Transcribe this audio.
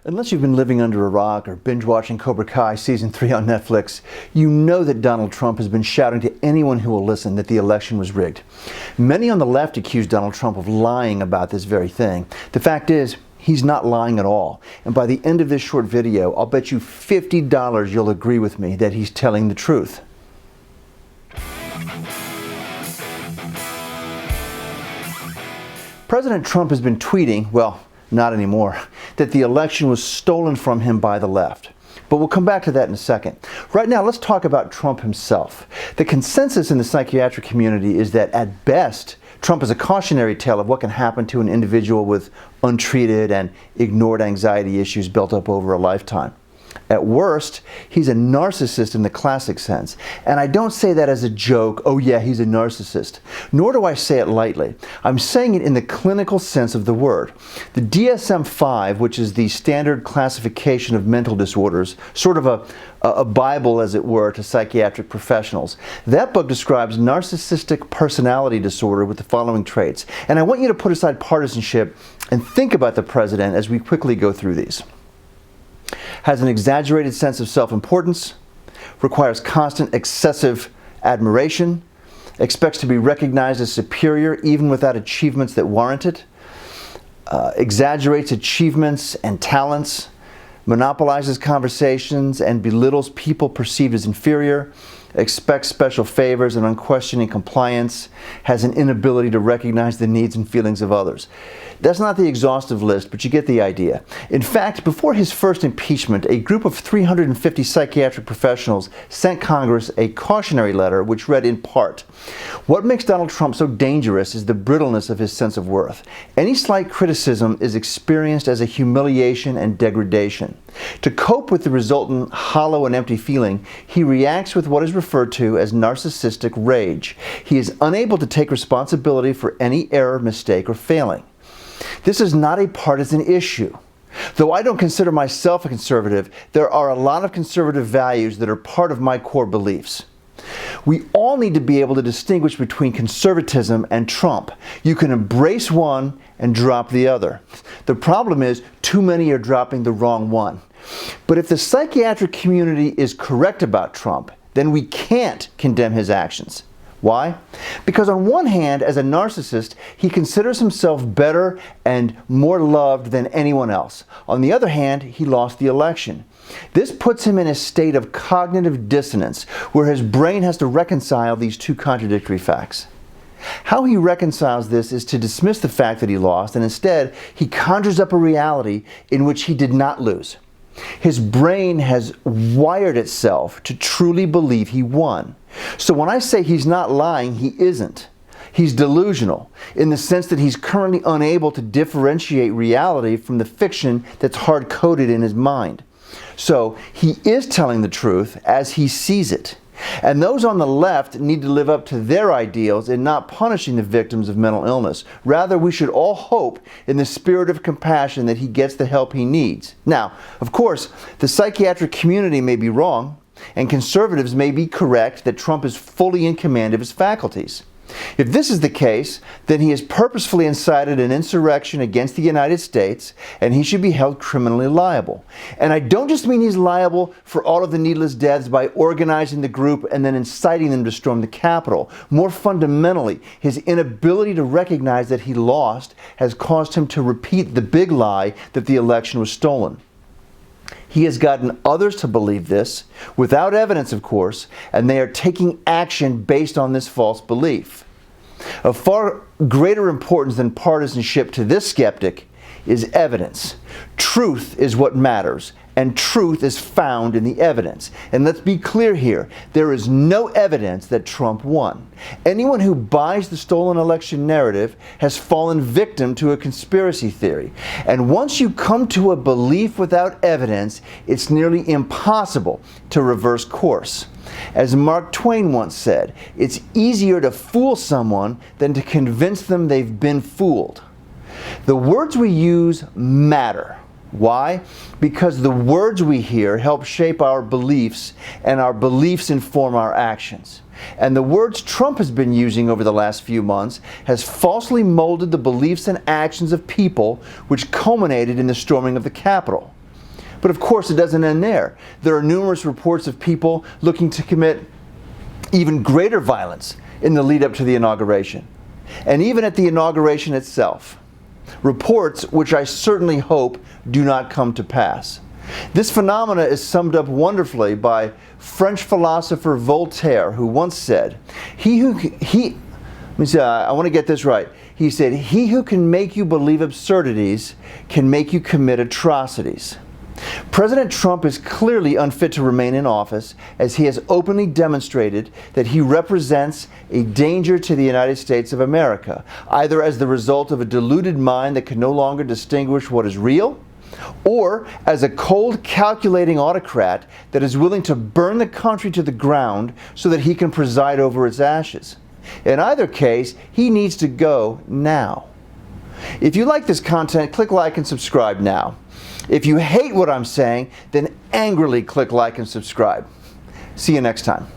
Unless you've been living under a rock or binge-watching Cobra Kai Season 3 on Netflix, you know that Donald Trump has been shouting to anyone who will listen that the election was rigged. Many on the left accuse Donald Trump of lying about this very thing. The fact is, he's not lying at all. And by the end of this short video, I'll bet you $50 you'll agree with me that he's telling the truth. President Trump has been tweeting, well, not anymore, that the election was stolen from him by the left. But we'll come back to that in a second. Right now, let's talk about Trump himself. The consensus in the psychiatric community is that at best, Trump is a cautionary tale of what can happen to an individual with untreated and ignored anxiety issues built up over a lifetime. At worst, he's a narcissist in the classic sense. And I don't say that as a joke, oh yeah, he's a narcissist. Nor do I say it lightly. I'm saying it in the clinical sense of the word. The DSM-5, which is the standard classification of mental disorders, sort of a Bible, as it were, to psychiatric professionals. That book describes narcissistic personality disorder with the following traits. And I want you to put aside partisanship and think about the president as we quickly go through these. Has an exaggerated sense of self-importance, requires constant excessive admiration, expects to be recognized as superior even without achievements that warrant it, exaggerates achievements and talents, monopolizes conversations and belittles people perceived as inferior, expects special favors and unquestioning compliance, has an inability to recognize the needs and feelings of others. That's not the exhaustive list, but you get the idea. In fact, before his first impeachment, a group of 350 psychiatric professionals sent Congress a cautionary letter which read in part, "What makes Donald Trump so dangerous is the brittleness of his sense of worth. Any slight criticism is experienced as a humiliation and degradation. To cope with the resultant hollow and empty feeling, he reacts with what is referred to as narcissistic rage. He is unable to take responsibility for any error, mistake, or failing." This is not a partisan issue. Though I don't consider myself a conservative, there are a lot of conservative values that are part of my core beliefs. We all need to be able to distinguish between conservatism and Trump. You can embrace one and drop the other. The problem is too many are dropping the wrong one. But if the psychiatric community is correct about Trump, then we can't condemn his actions. Why? Because on one hand, as a narcissist, he considers himself better and more loved than anyone else. On the other hand, he lost the election. This puts him in a state of cognitive dissonance, where his brain has to reconcile these two contradictory facts. How he reconciles this is to dismiss the fact that he lost, and instead, he conjures up a reality in which he did not lose. His brain has wired itself to truly believe he won. So when I say he's not lying, he isn't. He's delusional in the sense that he's currently unable to differentiate reality from the fiction that's hard-coded in his mind. So he is telling the truth as he sees it. And those on the left need to live up to their ideals in not punishing the victims of mental illness. Rather, we should all hope in the spirit of compassion that he gets the help he needs. Now, of course, the psychiatric community may be wrong, and conservatives may be correct that Trump is fully in command of his faculties. If this is the case, then he has purposefully incited an insurrection against the United States, and he should be held criminally liable. And I don't just mean he's liable for all of the needless deaths by organizing the group and then inciting them to storm the Capitol. More fundamentally, his inability to recognize that he lost has caused him to repeat the big lie that the election was stolen. He has gotten others to believe this, without evidence of course, and they are taking action based on this false belief. Of far greater importance than partisanship to this skeptic is evidence. Truth is what matters, and truth is found in the evidence. And let's be clear here, there is no evidence that Trump won. Anyone who buys the stolen election narrative has fallen victim to a conspiracy theory. And once you come to a belief without evidence, it's nearly impossible to reverse course. As Mark Twain once said, it's easier to fool someone than to convince them they've been fooled. The words we use matter. Why? Because the words we hear help shape our beliefs, and our beliefs inform our actions. And the words Trump has been using over the last few months has falsely molded the beliefs and actions of people, which culminated in the storming of the Capitol. But of course, it doesn't end there. There are numerous reports of people looking to commit even greater violence in the lead up to the inauguration. And even at the inauguration itself. Reports which I certainly hope do not come to pass. This phenomena is summed up wonderfully by French philosopher Voltaire, who once said, I want to get this right. He said, "He who can make you believe absurdities can make you commit atrocities." President Trump is clearly unfit to remain in office, as he has openly demonstrated that he represents a danger to the United States of America, either as the result of a deluded mind that can no longer distinguish what is real, or as a cold, calculating autocrat that is willing to burn the country to the ground so that he can preside over its ashes. In either case, he needs to go now. If you like this content, click like and subscribe now. If you hate what I'm saying, then angrily click like and subscribe. See you next time.